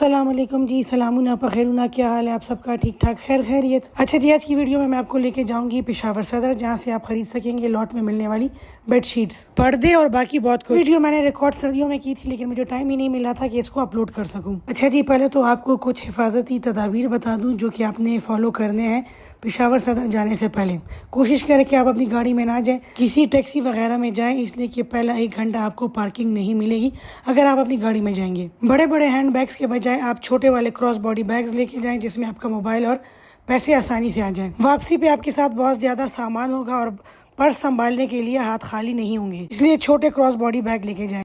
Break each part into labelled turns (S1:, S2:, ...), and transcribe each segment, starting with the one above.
S1: अस्सलाम वालेकुम जी, सलामुना पखैरुना, क्या हाल है आप सबका? ठीक ठाक, खैर खैरियत। अच्छा जी, आज की वीडियो में मैं आपको लेके जाऊंगी पेशावर सदर, जहां से आप खरीद सकेंगे लॉट में मिलने वाली बेडशीट्स, पर्दे और बाकी बहुत कुछ। वीडियो मैंने रिकॉर्ड सर्दियों में की थी, लेकिन मुझे टाइम ही नहीं मिला था कि इसको अपलोड कर सकूँ। अच्छा जी, पहले तो आपको कुछ हिफाजती तदाबीर बता दूँ जो कि आपने फॉलो करने हैं पेशावर सदर जाने से पहले। कोशिश करें कि आप अपनी गाड़ी में ना जाएं, किसी टैक्सी वगैरह में जाएं, इसलिए कि पहला 1 घंटा आपको पार्किंग नहीं मिलेगी अगर आप अपनी गाड़ी में जाएंगे। बड़े बड़े हैंड बैग्स के बजाय आप छोटे वाले क्रॉस बॉडी बैग्स लेके जाएं, जिसमें आपका मोबाइल और पैसे आसानी से आ जाएं। वापसी पे आपके साथ बहुत ज्यादा सामान होगा और पर्स संभालने के लिए हाथ खाली नहीं होंगे, इसलिए छोटे क्रॉस बॉडी बैग लेके जाएं।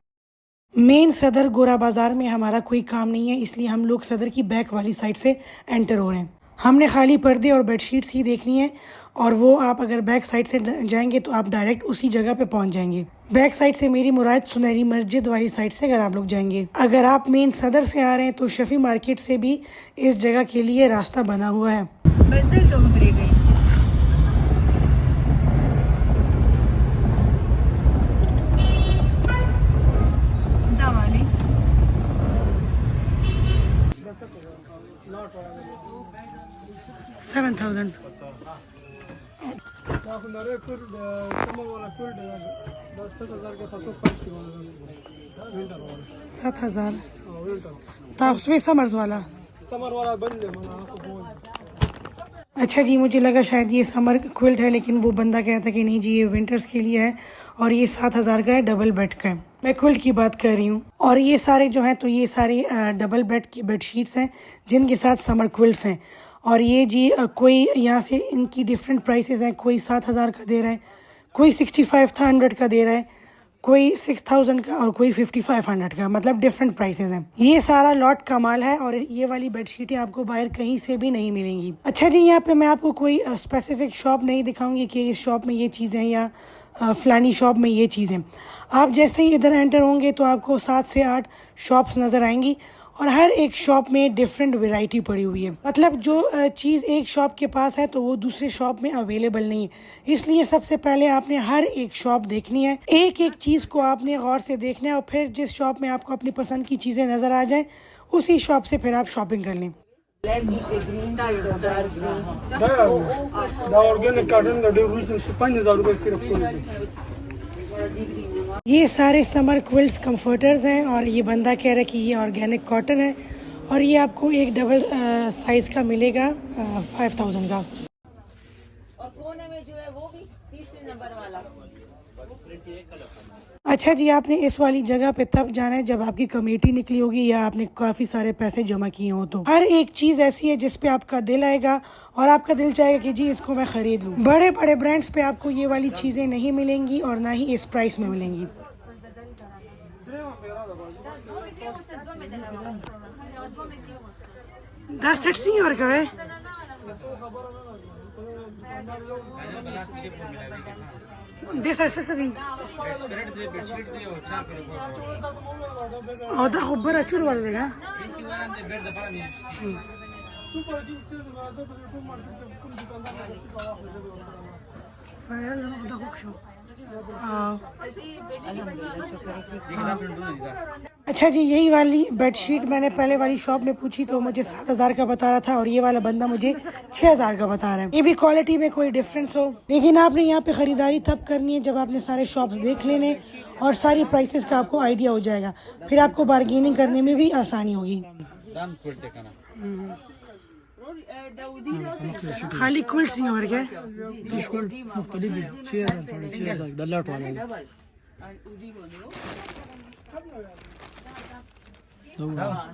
S1: मेन सदर गोरा बाजार में हमारा कोई काम नहीं है, इसलिए हम लोग सदर की बैक वाली साइड से एंटर हो रहे हैं। हमने खाली पर्दे और बेडशीट्स ही देखनी है, और वो आप अगर बैक साइड से जाएंगे तो आप डायरेक्ट उसी जगह पे पहुंच जाएंगे। बैक साइड से मेरी मुराद सुनहरी मस्जिद वाली साइड से अगर आप लोग जाएंगे। अगर आप मेन सदर से आ रहे हैं तो शफी मार्केट से भी इस जगह के लिए रास्ता बना हुआ है। $7,000 7,000 समर्स वाला। अच्छा जी, मुझे लगा शायद ये समर क्विल्ट है, लेकिन वो बंदा कह रहा था कि नहीं जी, ये विंटर्स के लिए है और ये 7,000 का है, डबल बेड का है। मैं क्विल्ट की बात कर रही हूँ। और ये सारे जो हैं तो ये सारी डबल बेड की बेडशीट्स हैं जिनके साथ समर क्विल्ट्स हैं। और ये जी कोई यहाँ से इनकी डिफरेंट प्राइसेस हैं, कोई 7,000 का दे रहा है, कोई 6500 का दे रहा है, कोई 6,000 का और कोई 5500 का, मतलब डिफरेंट प्राइसेस हैं। ये सारा लॉट का माल है और ये वाली बेडशीटें आपको बाहर कहीं से भी नहीं मिलेंगी। अच्छा जी, यहाँ पे मैं आपको कोई स्पेसिफिक शॉप नहीं दिखाऊंगी कि इस शॉप में ये चीज़ें या फलानी शॉप में ये चीज़ें। आप जैसे ही इधर एंटर होंगे तो आपको 7 से 8 शॉप्स नज़र आएंगी और हर एक शॉप में डिफरेंट वैरायटी पड़ी हुई है। मतलब जो चीज़ एक शॉप के पास है तो वो दूसरे शॉप में अवेलेबल नहीं है, इसलिए सबसे पहले आपने हर एक शॉप देखनी है, एक एक चीज़ को आपने गौर से देखना है और फिर जिस शॉप में आपको अपनी पसंद की चीज़ें नज़र आ जाएं उसी शॉप से फिर आप शॉपिंग कर लें। ये सारे समर क्विल्ट्स कंफर्टर्स हैं और ये बंदा कह रहा है कि ये ऑर्गेनिक कॉटन है और ये आपको एक डबल साइज का मिलेगा 5,000 का। और कोने में जो है वो भी 30 नंबर वाला। अच्छा जी, आपने इस वाली जगह पे तब जाना है जब आपकी कमेटी निकली होगी या आपने काफ़ी सारे पैसे जमा किए हो। तो हर एक चीज़ ऐसी है जिस पे आपका दिल आएगा और आपका दिल चाहेगा कि जी इसको मैं खरीद लूँ। बड़े बड़े ब्रांड्स पे आपको ये वाली चीज़ें नहीं मिलेंगी और ना ही इस प्राइस में मिलेंगी। और का है अच्छा जी, यही वाली बेडशीट मैंने पहले वाली शॉप में पूछी तो मुझे 7,000 का बता रहा था और ये वाला बंदा मुझे 6,000 का बता रहा है। ये भी क्वालिटी में कोई डिफरेंस हो, लेकिन आपने यहाँ पे खरीदारी तब करनी है जब आपने सारे शॉप्स देख लेने और सारी प्राइसेस का आपको आइडिया हो जाएगा, फिर आपको बार्गेनिंग करने में भी आसानी होगी। खाली क्विल्ट्स नहीं और क्या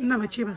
S1: ना बच्चे बस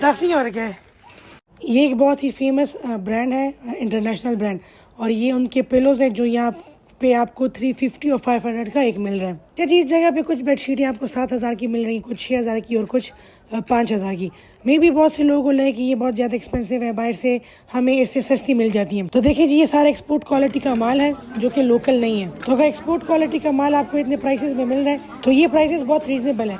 S1: दासी और क्या है। ये एक बहुत ही फेमस ब्रांड है, इंटरनेशनल ब्रांड, और ये उनके पिलोज है जो यहाँ पे आपको 350 और 500 का एक मिल रहा है। क्या जी, इस जगह पे कुछ बेडशीटें आपको 7,000 की मिल रही हैं, कुछ 6,000 की और कुछ 5,000 की। मे भी बहुत से लोगों को लगे कि ये बहुत ज़्यादा एक्सपेंसिव है, बाहर से हमें इससे सस्ती मिल जाती है। तो देखिए जी, ये सारा एक्सपोर्ट क्वालिटी का माल है जो कि लोकल नहीं है। तो अगर एक्सपोर्ट क्वालिटी का माल आपको इतने प्राइसेस में मिल रहा है तो ये प्राइसेस बहुत रीजनेबल है।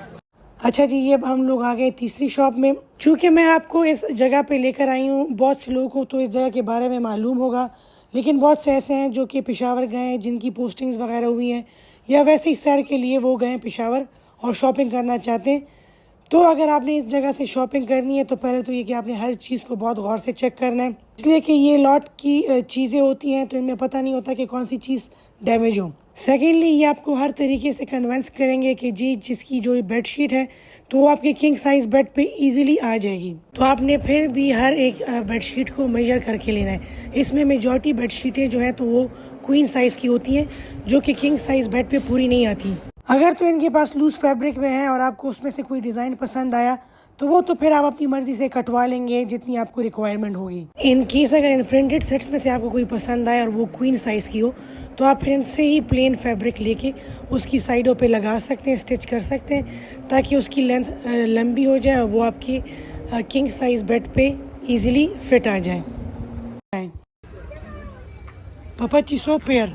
S1: अच्छा जी, ये अब हम लोग आ गए तीसरी शॉप में। चूँकि मैं आपको इस जगह पे लेकर आई हूँ, बहुत से लोगों को तो इस जगह के बारे में मालूम होगा, लेकिन बहुत से ऐसे हैं जो कि पेशावर गए हैं, जिनकी पोस्टिंग्स वगैरह हुई हैं, या वैसे ही सैर के लिए वो गए हैं पेशावर और शॉपिंग करना चाहते हैं। तो अगर आपने इस जगह से शॉपिंग करनी है तो पहले तो ये कि आपने हर चीज़ को बहुत गौर से चेक करना है, इसलिए कि ये लॉट की चीज़ें होती हैं तो इनमें पता नहीं होता कि कौन सी चीज़ डैमेज हो। सेकेंडली, ये आपको हर तरीके से कन्विंस करेंगे कि जी जिसकी जो बेडशीट है तो वो आपके किंग साइज़ बेड पे इजीली आ जाएगी। तो आपने फिर भी हर एक बेडशीट को मेजर करके लेना है। इसमें मेजॉरिटी बेडशीटें जो है तो वो क्वीन साइज़ की होती हैं, जो कि किंग साइज़ बेड पे पूरी नहीं आती। अगर तो इनके पास लूज़ फैब्रिक में है और आपको उसमें से कोई डिज़ाइन पसंद आया तो वो तो फिर आप अपनी मर्ज़ी से कटवा लेंगे जितनी आपको रिक्वायरमेंट होगी। इन केस अगर इन प्रिंटेड सेट्स में से आपको कोई पसंद आए और वो क्वीन साइज़ की हो तो आप फिर इनसे ही प्लेन फैब्रिक लेके उसकी साइडों पे लगा सकते हैं, स्टिच कर सकते हैं, ताकि उसकी लेंथ लंबी हो जाए और वो आपकी किंग साइज़ बेड पे इजीली फिट आ जाए। पापा चीसो पेयर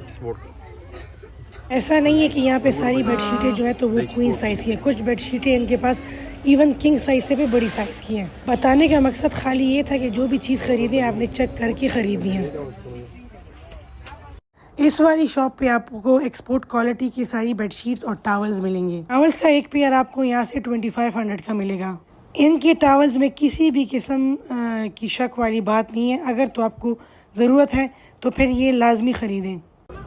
S2: export।
S1: ऐसा नहीं है कि यहाँ पे सारी बेडशीटें जो है तो वो क्वीन साइज़ की है। कुछ बेडशीटें इनके पास इवन किंग साइज़ से भी बड़ी साइज़ की हैं। बताने का मकसद खाली ये था कि जो भी चीज़ खरीदें आपने चेक करके ख़रीदनी है। इस वाली शॉप पे आपको एक्सपोर्ट क्वालिटी की सारी बेडशीट्स और टॉवल्स मिलेंगे। टॉवल्स का एक पेयर आपको यहाँ से 2500 का मिलेगा। इनके टॉवल्स में किसी भी किस्म की शक वाली बात नहीं है। अगर तो आपको ज़रूरत है तो फिर ये लाजमी ख़रीदें।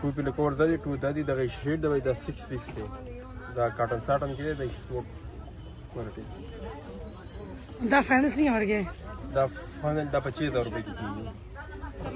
S2: टू पिलो कवर दादी टू दादी दा शेड दा दा 6 पीस से दा कॉटन साटन के दा एक्सपोर्ट क्वालिटी
S1: दा फैंस नहीं और गए
S2: दा फाइनल दा 25000 रुपए की थी।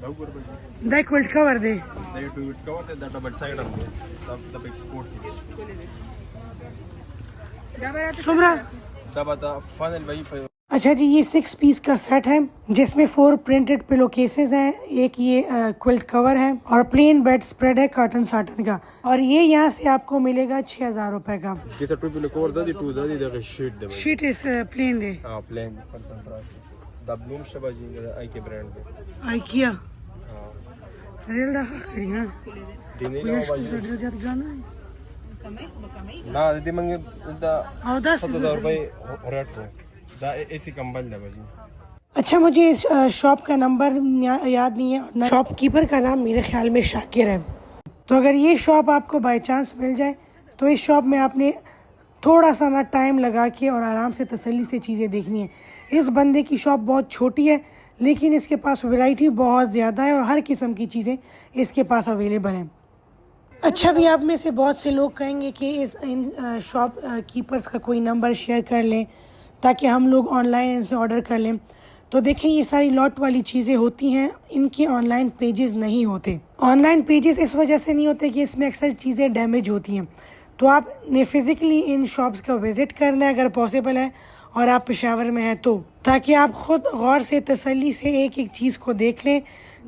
S2: दा ऊपर बाजी
S1: दा क्विल्ट कवर दे
S2: दा टू विट कवर दा डबल साइड हम दा दा एक्सपोर्ट की
S1: सुमरा।
S2: दा दा फाइनल भाई।
S1: अच्छा जी, ये 6 पीस का सेट है जिसमें 4 प्रिंटेड पिलो केसेस हैं, एक ये क्विल्ट कवर है और प्लेन बेड स्प्रेड है कॉटन साटन का, और ये यहाँ से आपको मिलेगा 6000 रुपए का।
S2: जैसे टू पिलो कवर दादी टू दादी दा शीट दे
S1: शीट इस प्लेन दे
S2: प्लेन कंसंट्रेट दा ब्लूम शबाजी आई के ब्रांड दे
S1: आइकिया
S2: हां
S1: रेल दा करी हां
S2: दिने
S1: ये
S2: ना बाजी
S1: जो जात गाना है
S2: ना दे मंगे दा
S1: और
S2: 10000 रुपए रेट को दा ऐसी कंबल दे बाजी।
S1: अच्छा, मुझे इस शॉप का नंबर याद नहीं है, शॉपकीपर का नाम मेरे ख्याल में शाकिर है। तो अगर ये शॉप आपको बाय चांस मिल जाए तो इस शॉप में आपने थोड़ा सा ना टाइम लगा के और आराम से तसल्ली से चीज़ें देखनी है। इस बंदे की शॉप बहुत छोटी है लेकिन इसके पास वैरायटी बहुत ज़्यादा है और हर किस्म की चीज़ें इसके पास अवेलेबल हैं। अच्छा, भी आप में से बहुत से लोग कहेंगे कि इन शॉप कीपर्स का कोई नंबर शेयर कर लें ताकि हम लोग ऑनलाइन इनसे ऑर्डर कर लें। तो देखें, ये सारी लॉट वाली चीज़ें होती हैं, इनके ऑनलाइन पेजेस नहीं होते। ऑनलाइन पेजेस इस वजह से नहीं होते कि इसमें अक्सर चीज़ें डैमेज होती हैं। तो आपने फ़िज़िकली इन शॉप्स का विज़िट करना है अगर पॉसिबल है और आप पेशावर में हैं तो, ताकि आप ख़ुद गौर से तसल्ली से एक एक चीज़ को देख लें।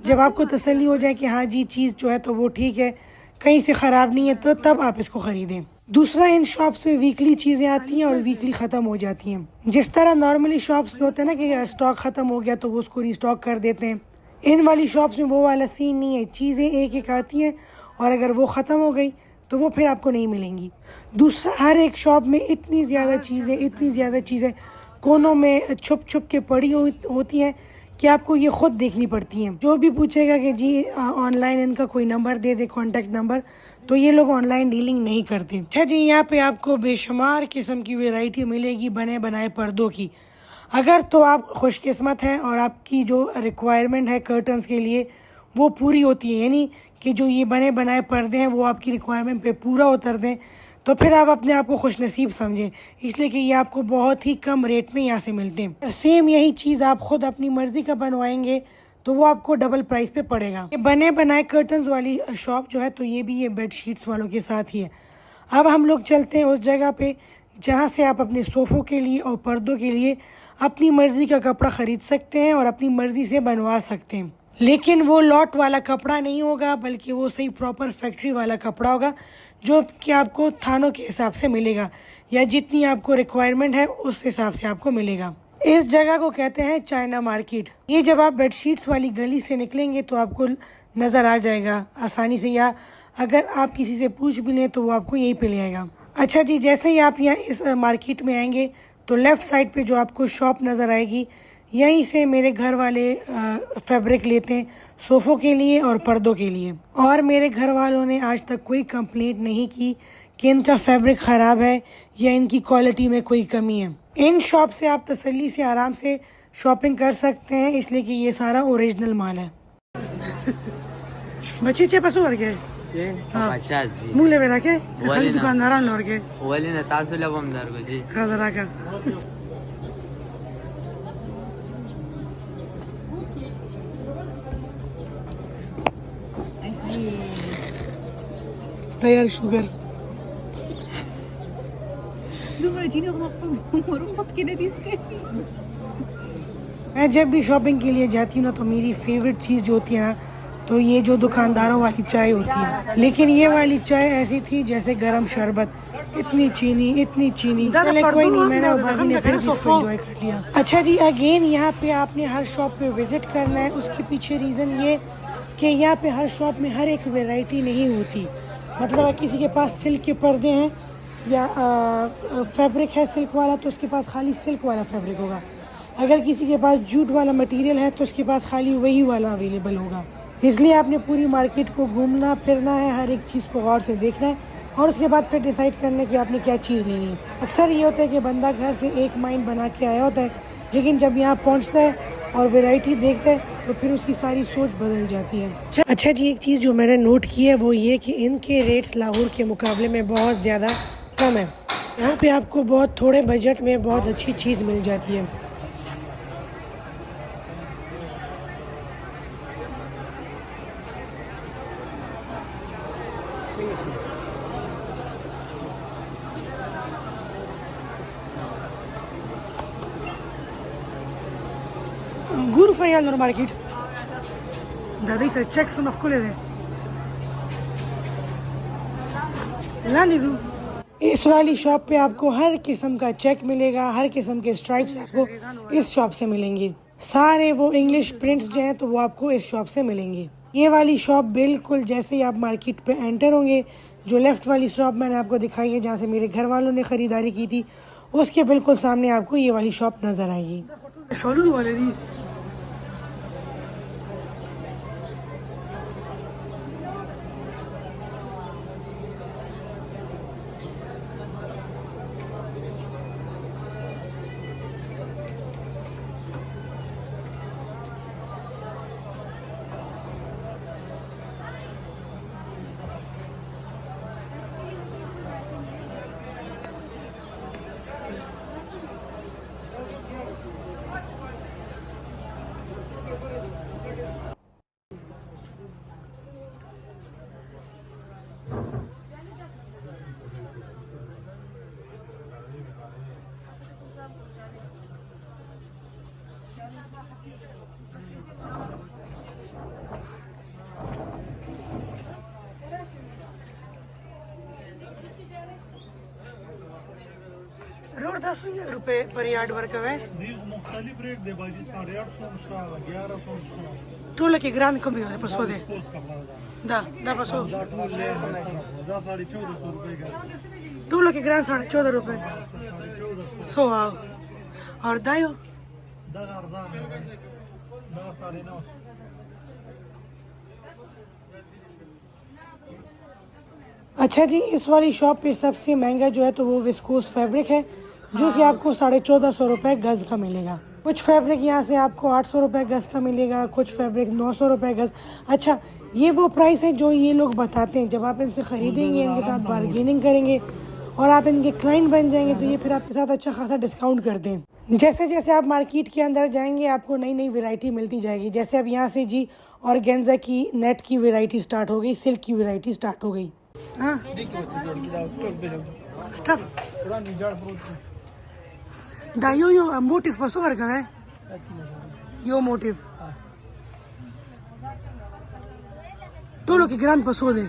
S1: जब आपको तसल्ली हो जाए कि हाँ जी चीज़ जो है तो वो ठीक है, कहीं से ख़राब नहीं है, तो तब आप इसको ख़रीदें। दूसरा, इन शॉप्स पे वीकली चीज़ें आती हैं और वीकली ख़त्म हो जाती हैं। जिस तरह नॉर्मली शॉप्स पे होता है ना कि स्टॉक ख़त्म हो गया तो वो उसको रीस्टॉक कर देते हैं, इन वाली शॉप्स में वो वाला सीन नहीं है। चीज़ें एक एक आती हैं और अगर वो ख़त्म हो गई तो वो फिर आपको नहीं मिलेंगी। दूसरा, हर एक शॉप में इतनी ज़्यादा चीज़ें कोनों में छुप छुप के पड़ी होती हैं कि आपको ये ख़ुद देखनी पड़ती हैं। जो भी पूछेगा कि जी ऑनलाइन इनका कोई नंबर दे दे, कॉन्टैक्ट नंबर, तो ये लोग ऑनलाइन डीलिंग नहीं करते। अच्छा जी, यहाँ पे आपको बेशुमार किस्म की वैरायटी मिलेगी बने बनाए पर्दों की। अगर तो आप खुशकिस्मत हैं और आपकी जो रिक्वायरमेंट है कर्टन्स के लिए वो पूरी होती है, यानी कि जो ये बने बनाए पर्दे हैं वो आपकी रिक्वायरमेंट पे पूरा उतर दें, तो फिर आप अपने आप को खुशनसीब समझें, इसलिए कि ये आपको बहुत ही कम रेट में यहाँ से मिलते हैं। सेम यही चीज़ आप ख़ुद अपनी मर्ज़ी का बनवाएंगे तो वो आपको डबल प्राइस पे पड़ेगा। ये बने बनाए कर्टन्स वाली शॉप जो है तो ये भी ये बेड शीट्स वालों के साथ ही है। अब हम लोग चलते हैं उस जगह पे जहाँ से आप अपने सोफ़ों के लिए और पर्दों के लिए अपनी मर्ज़ी का कपड़ा ख़रीद सकते हैं और अपनी मर्ज़ी से बनवा सकते हैं। लेकिन वो लॉट वाला कपड़ा नहीं होगा, बल्कि वो सही प्रॉपर फैक्ट्री वाला कपड़ा होगा जो कि आपको थानों के हिसाब से मिलेगा या जितनी आपको रिक्वायरमेंट है उस हिसाब से आपको मिलेगा। इस जगह को कहते हैं चाइना मार्केट। ये जब आप बेडशीट्स वाली गली से निकलेंगे तो आपको नज़र आ जाएगा आसानी से, या अगर आप किसी से पूछ भी लें तो वो आपको यहीं पे ले आएगा। अच्छा जी, जैसे ही आप यहाँ इस मार्केट में आएंगे तो लेफ़्ट साइड पे जो आपको शॉप नज़र आएगी, यहीं से मेरे घर वाले फैब्रिक लेते हैं सोफ़ों के लिए और पर्दों के लिए। और मेरे घर वालों ने आज तक कोई कंप्लेंट नहीं की कि इनका फैब्रिक ख़राब है या इनकी क्वालिटी में कोई कमी है। इन शॉप से आप तसल्ली से आराम से शॉपिंग कर सकते हैं, इसलिए कि ये सारा ओरिजिनल माल है। बच्चे चे पासो करके मुँह ले बेरा के खाली दुकानदार लोर के
S3: वाली ना तासुला बमदार को जी
S1: खजरा का तैयार शुगर मैं जब भी शॉपिंग के लिए जाती हूँ ना तो मेरी फेवरेट चीज़ जो होती है ना, तो ये जो दुकानदारों वाली चाय होती है। लेकिन ये वाली चाय ऐसी थी जैसे गरम शरबत, इतनी चीनी चले कोई नहीं, मैंने और भाभी ने फिर भी इसको एंजॉय कर लिया। अच्छा जी, अगेन यहाँ पे आपने हर शॉप पे विजिट करना है। उसके पीछे रीज़न ये कि यहाँ पे हर शॉप में हर एक वैरायटी नहीं होती। मतलब अगर किसी के पास सिल्क के पर्दे हैं या फैब्रिक है सिल्क वाला तो उसके पास खाली सिल्क वाला फैब्रिक होगा। अगर किसी के पास जूट वाला मटेरियल है तो उसके पास खाली वही वाला अवेलेबल होगा। इसलिए आपने पूरी मार्केट को घूमना फिरना है, हर एक चीज़ को गौर से देखना है और उसके बाद फिर डिसाइड करना है कि आपने क्या चीज़ लेनी है। अक्सर ये होता है कि बंदा घर से एक माइंड बना के आया होता है, लेकिन जब यहाँ पहुँचता है और वैरायटी देखता है तो फिर उसकी सारी सोच बदल जाती है। अच्छा जी, एक चीज़ जो मैंने नोट की है वो ये कि इनके रेट्स लाहौर के मुकाबले में बहुत ज़्यादा कम है। यहाँ पे आपको बहुत थोड़े बजट में बहुत अच्छी चीज़ मिल जाती है। Guru Faryal Nur Market. दादी से चेक सुन खोले दे लानी। इस वाली शॉप पे आपको हर किस्म का चेक मिलेगा, हर किस्म के स्ट्राइप्स आपको इस शॉप से मिलेंगे। सारे वो इंग्लिश प्रिंट्स जो हैं तो वो आपको इस शॉप से मिलेंगे। ये वाली शॉप बिल्कुल जैसे ही आप मार्केट पे एंटर होंगे, जो लेफ्ट वाली शॉप मैंने आपको दिखाई है जहाँ से मेरे घर वालों ने ख़रीदारी की थी, उसके बिल्कुल सामने आपको ये वाली शॉप नज़र आएगी। रोड 10 रुपए पर यार्ड वर्क है।
S4: मुख्तलिफ रेट दे बाजी 850 1100
S1: टोल के ग्रांड कम है पसो दे दा पसो
S4: 1450 रुपए का
S1: टोल के ग्रांड 14.5 रुपए 100 और दायो
S4: 9.5।
S1: अच्छा जी, इस वाली शॉप पे सबसे महंगा जो है तो वो विस्कोस फैब्रिक है, जो कि आपको 1450 रुपये गज़ का मिलेगा। कुछ फैब्रिक यहाँ से आपको 800 रुपये गज़ का मिलेगा, कुछ फैब्रिक 900 रुपये गज़। अच्छा, ये वो प्राइस है जो ये लोग बताते हैं। जब आप इनसे ख़रीदेंगे, इनके साथ बार्गेनिंग करेंगे और आप इनके क्लाइंट बन जाएंगे तो ये फिर आपके साथ अच्छा खासा डिस्काउंट करते हैं। जैसे जैसे आप मार्केट के अंदर जाएंगे आपको नई नई वैरायटी मिलती जाएगी। जैसे अब यहाँ से जी ऑर्गेन्जा की नेट की वैरायटी स्टार्ट हो गई, सिल्क की वैरायटी स्टार्ट हो गई। हाँ stuff da yo motive paso verga yo motive todo lo que gran paso de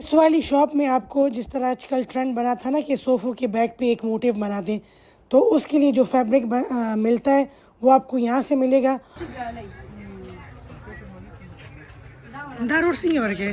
S1: इस वाली शॉप में आपको जिस तरह आजकल ट्रेंड बना था ना कि सोफ़ों के बैक पे एक मोटिव बना दें, तो उसके लिए जो फैब्रिक मिलता है वो आपको यहाँ से मिलेगा। दारूर सिंह और के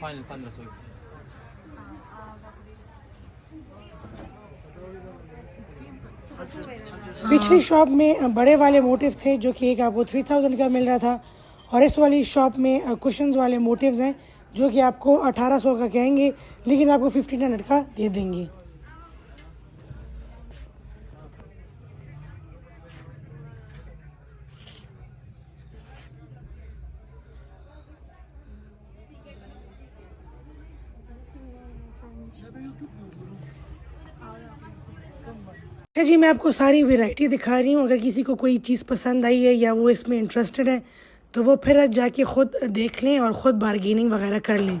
S5: फाइनल 1500
S1: पिछली शॉप में बड़े वाले मोटिव्स थे जो कि एक आपको 3000 का मिल रहा था, और इस वाली शॉप में कुशन्स वाले मोटिव्स हैं जो कि आपको 1800 का कहेंगे लेकिन आपको 1500 का दे देंगे। अच्छा जी, मैं आपको सारी वैरायटी दिखा रही हूँ। अगर किसी को कोई चीज़ पसंद आई है या वो इसमें इंटरेस्टेड है तो वो फिर जाके ख़ुद देख लें और ख़ुद बार्गेनिंग वगैरह कर लें।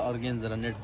S3: ऑर्गेन्जा नेट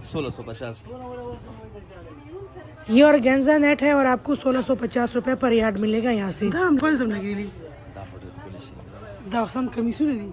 S3: 1650
S1: ये ऑर्गेन्जा नेट है और आपको 1650 रुपये पर यार्ड मिलेगा यहाँ से। दाम कौन समझ गई दाम कमी सुन दी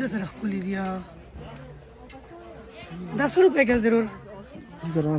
S1: दस रख खुली दिया 10 रुपये का ज़रूर ज़रा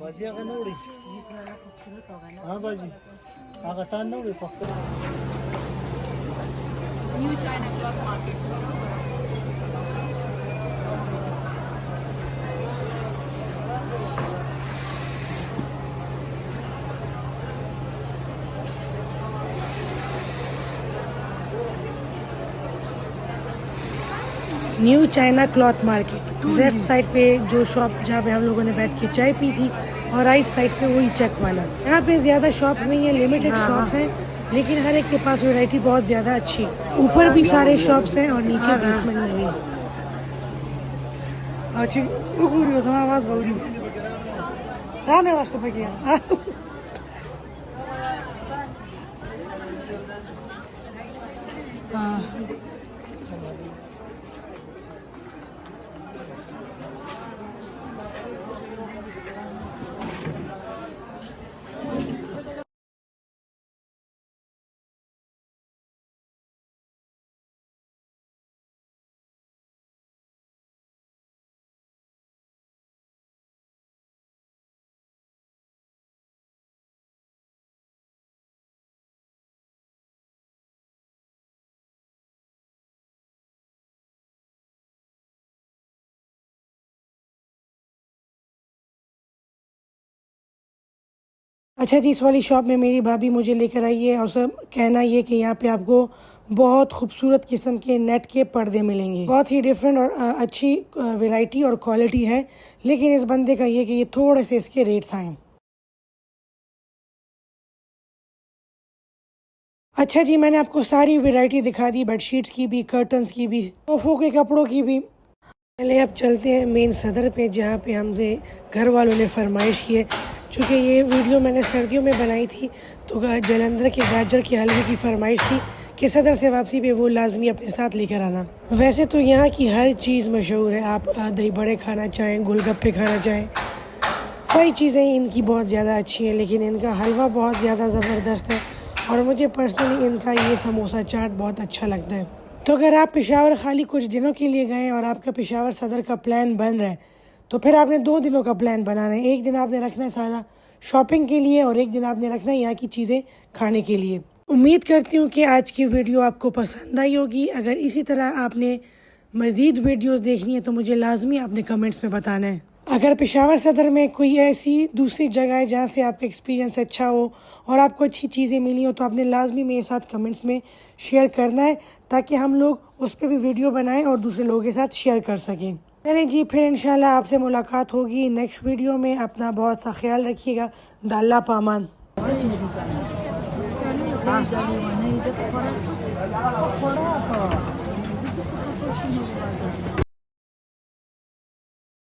S4: बाजी आगे ना उड़ी हाँ बाजी आगे टान ना उड़ी पक्का
S6: new China cloth market
S1: new China cloth market left side पे जो शॉप जहाँ पे हम लोगों ने बैठ के चाय पी थी, और राइट साइड पे वही चेक वाला। यहाँ पे ज़्यादा शॉप्स नहीं है, लिमिटेड शॉप्स हैं, लेकिन हर एक के पास वैरायटी बहुत ज़्यादा अच्छी है। ऊपर भी सारे शॉप्स हैं और नीचे बेसमेंट में भी। अच्छी आवाज़ बोल रही है अच्छा जी, इस वाली शॉप में मेरी भाभी मुझे लेकर आई है और सब कहना ये कि यहाँ पे आपको बहुत खूबसूरत किस्म के नेट के पर्दे मिलेंगे। बहुत ही डिफरेंट और अच्छी वैरायटी और क्वालिटी है, लेकिन इस बंदे का ये कि ये थोड़े से इसके रेट्स आए। अच्छा जी, मैंने आपको सारी वैरायटी दिखा दी, बेडशीट्स की भी, कर्टन्स की भी, सोफ़ों के कपड़ों की भी। पहले अब चलते हैं मेन सदर पे, जहाँ पे हमसे घर वालों ने फरमाइश की है। चूँकि ये वीडियो मैंने सर्दियों में बनाई थी तो जलंधर के गाजर के हलवे की फरमाइश थी कि सदर से वापसी पे वो लाजमी अपने साथ लेकर आना। वैसे तो यहाँ की हर चीज़ मशहूर है, आप दही बड़े खाना चाहें, गोलगप्पे खाना चाहें, सारी चीज़ें इनकी बहुत ज़्यादा अच्छी हैं, लेकिन इनका हलवा बहुत ज़्यादा ज़बरदस्त है और मुझे पर्सनली इनका ये समोसा चाट बहुत अच्छा लगता है। तो अगर आप पेशावर खाली कुछ दिनों के लिए गए और आपका पेशावर सदर का प्लान बन रहा है तो फिर आपने 2 दिनों का प्लान बनाना है। एक दिन आपने रखना है सारा शॉपिंग के लिए और एक दिन आपने रखना है यहाँ की चीज़ें खाने के लिए। उम्मीद करती हूँ कि आज की वीडियो आपको पसंद आई होगी। अगर इसी तरह आपने मज़ीद वीडियोस देखनी है तो मुझे लाजमी आपने कमेंट्स में बताना है। अगर पेशावर सदर में कोई ऐसी दूसरी जगह है जहाँ से आपका एक्सपीरियंस अच्छा हो और आपको अच्छी चीज़ें मिली हो तो आपने लाजमी मेरे साथ कमेंट्स में शेयर करना है, ताकि हम लोग उस पर भी वीडियो बनाएं और दूसरे लोगों के साथ शेयर कर सकें। चलिए जी, फिर इंशाल्लाह आपसे मुलाकात होगी नेक्स्ट वीडियो में। अपना बहुत सा ख्याल रखिएगा। अल्लाह पामान।